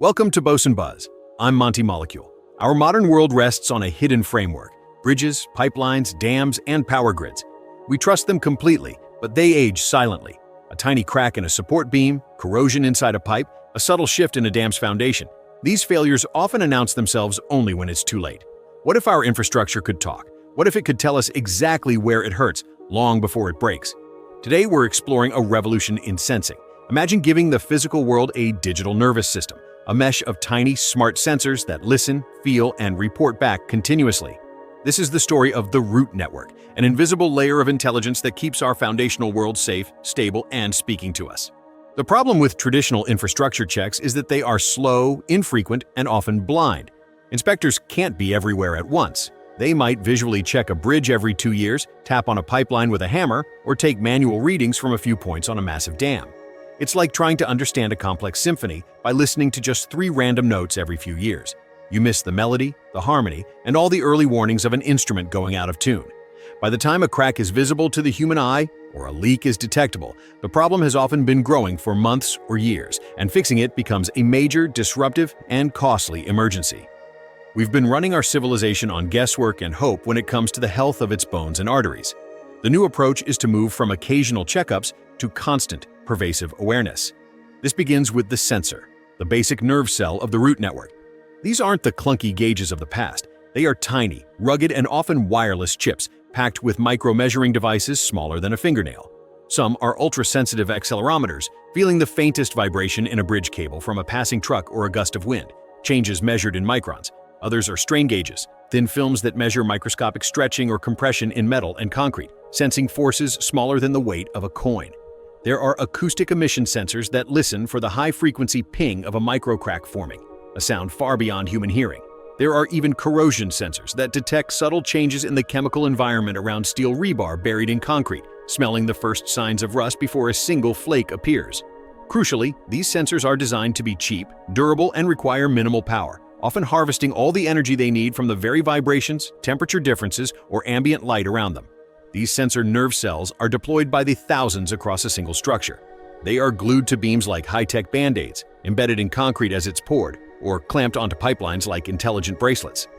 Welcome to Bosun Buzz. I'm Monty Molecule. Our modern world rests on a hidden framework: bridges, pipelines, dams, and power grids. We trust them completely, but they age silently. A tiny crack in a support beam, corrosion inside a pipe, a subtle shift in a dam's foundation. These failures often announce themselves only when it's too late. What if our infrastructure could talk? What if it could tell us exactly where it hurts, long before it breaks? Today we're exploring a revolution in sensing. Imagine giving the physical world a digital nervous system, a mesh of tiny, smart sensors that listen, feel, and report back continuously. This is the story of the root network, an invisible layer of intelligence that keeps our foundational world safe, stable, and speaking to us. The problem with traditional infrastructure checks is that they are slow, infrequent, and often blind. Inspectors can't be everywhere at once. They might visually check a bridge every 2 years, tap on a pipeline with a hammer, or take manual readings from a few points on a massive dam. It's like trying to understand a complex symphony by listening to just 3 random notes every few years. You miss the melody, the harmony, and all the early warnings of an instrument going out of tune. By the time a crack is visible to the human eye, or a leak is detectable, the problem has often been growing for months or years, and fixing it becomes a major, disruptive, and costly emergency. We've been running our civilization on guesswork and hope when it comes to the health of its bones and arteries. The new approach is to move from occasional checkups to constant, pervasive awareness. This begins with the sensor, the basic nerve cell of the root network. These aren't the clunky gauges of the past. They are tiny, rugged, and often wireless chips, packed with micro-measuring devices smaller than a fingernail. Some are ultra-sensitive accelerometers, feeling the faintest vibration in a bridge cable from a passing truck or a gust of wind, changes measured in microns. Others are strain gauges, thin films that measure microscopic stretching or compression in metal and concrete, sensing forces smaller than the weight of a coin. There are acoustic emission sensors that listen for the high-frequency ping of a microcrack forming, a sound far beyond human hearing. There are even corrosion sensors that detect subtle changes in the chemical environment around steel rebar buried in concrete, smelling the first signs of rust before a single flake appears. Crucially, these sensors are designed to be cheap, durable, and require minimal power, often harvesting all the energy they need from the very vibrations, temperature differences, or ambient light around them. These sensor nerve cells are deployed by the thousands across a single structure. They are glued to beams like high-tech band-aids, embedded in concrete as it's poured, or clamped onto pipelines like intelligent bracelets.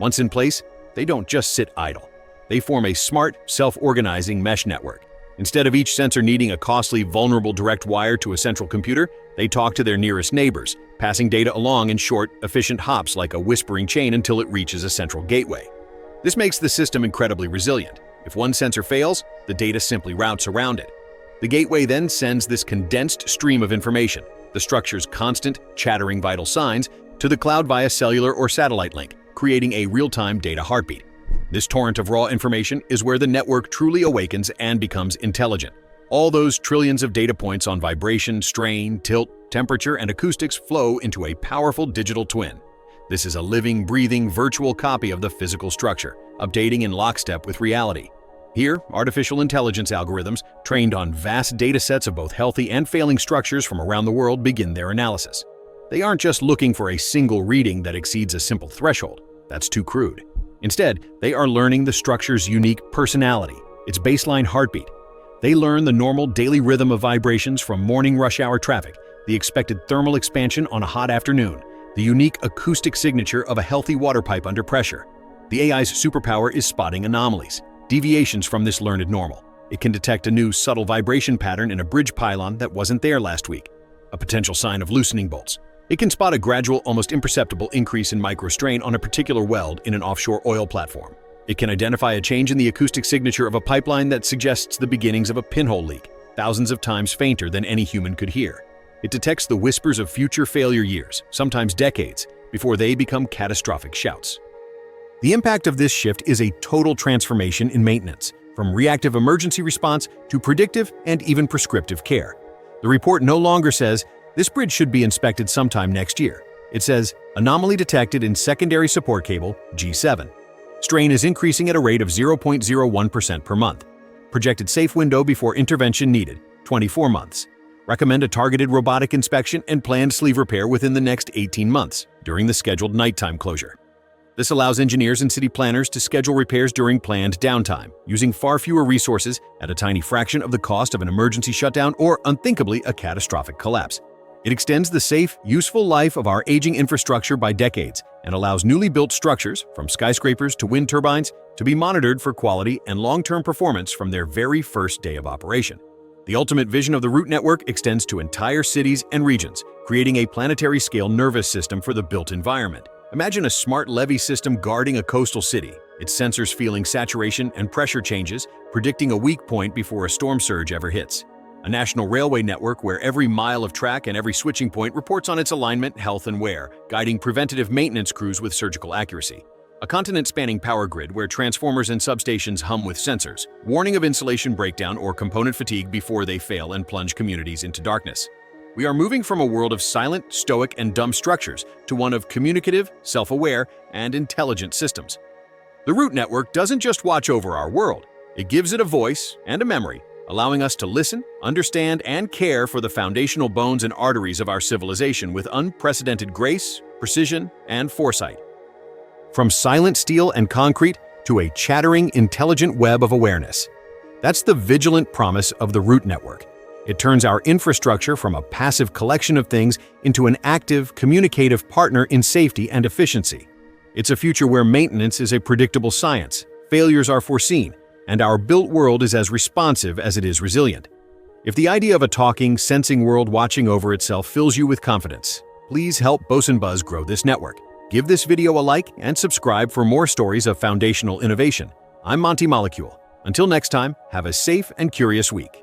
Once in place, they don't just sit idle. They form a smart, self-organizing mesh network. Instead of each sensor needing a costly, vulnerable direct wire to a central computer, they talk to their nearest neighbors, passing data along in short, efficient hops like a whispering chain until it reaches a central gateway. This makes the system incredibly resilient. If one sensor fails, the data simply routes around it. The gateway then sends this condensed stream of information, the structure's constant, chattering vital signs, to the cloud via cellular or satellite link, creating a real-time data heartbeat. This torrent of raw information is where the network truly awakens and becomes intelligent. All those trillions of data points on vibration, strain, tilt, temperature, and acoustics flow into a powerful digital twin. This is a living, breathing, virtual copy of the physical structure, updating in lockstep with reality. Here, artificial intelligence algorithms, trained on vast data sets of both healthy and failing structures from around the world, begin their analysis. They aren't just looking for a single reading that exceeds a simple threshold. That's too crude. Instead, they are learning the structure's unique personality, its baseline heartbeat. They learn the normal daily rhythm of vibrations from morning rush hour traffic, the expected thermal expansion on a hot afternoon, the unique acoustic signature of a healthy water pipe under pressure. The AI's superpower is spotting anomalies, deviations from this learned normal. It can detect a new subtle vibration pattern in a bridge pylon that wasn't there last week, a potential sign of loosening bolts. It can spot a gradual, almost imperceptible increase in microstrain on a particular weld in an offshore oil platform. It can identify a change in the acoustic signature of a pipeline that suggests the beginnings of a pinhole leak, thousands of times fainter than any human could hear. It detects the whispers of future failure years, sometimes decades, before they become catastrophic shouts. The impact of this shift is a total transformation in maintenance, from reactive emergency response to predictive and even prescriptive care. The report no longer says, "This bridge should be inspected sometime next year." It says, "Anomaly detected in secondary support cable, G7. Strain is increasing at a rate of 0.01% per month. Projected safe window before intervention needed, 24 months. Recommend a targeted robotic inspection and planned sleeve repair within the next 18 months, during the scheduled nighttime closure." This allows engineers and city planners to schedule repairs during planned downtime, using far fewer resources at a tiny fraction of the cost of an emergency shutdown or, unthinkably, a catastrophic collapse. It extends the safe, useful life of our aging infrastructure by decades and allows newly built structures, from skyscrapers to wind turbines, to be monitored for quality and long-term performance from their very first day of operation. The ultimate vision of the root network extends to entire cities and regions, creating a planetary-scale nervous system for the built environment. Imagine a smart levee system guarding a coastal city, its sensors feeling saturation and pressure changes, predicting a weak point before a storm surge ever hits. A national railway network where every mile of track and every switching point reports on its alignment, health, and wear, guiding preventative maintenance crews with surgical accuracy. A continent-spanning power grid where transformers and substations hum with sensors, warning of insulation breakdown or component fatigue before they fail and plunge communities into darkness. We are moving from a world of silent, stoic, and dumb structures to one of communicative, self-aware, and intelligent systems. The root network doesn't just watch over our world, it gives it a voice and a memory, allowing us to listen, understand, and care for the foundational bones and arteries of our civilization with unprecedented grace, precision, and foresight. From silent steel and concrete to a chattering, intelligent web of awareness. That's the vigilant promise of the root network. It turns our infrastructure from a passive collection of things into an active, communicative partner in safety and efficiency. It's a future where maintenance is a predictable science, failures are foreseen, and our built world is as responsive as it is resilient. If the idea of a talking, sensing world watching over itself fills you with confidence, please help Bosun Buzz grow this network. Give this video a like and subscribe for more stories of foundational innovation. I'm Monty Molecule. Until next time, have a safe and curious week.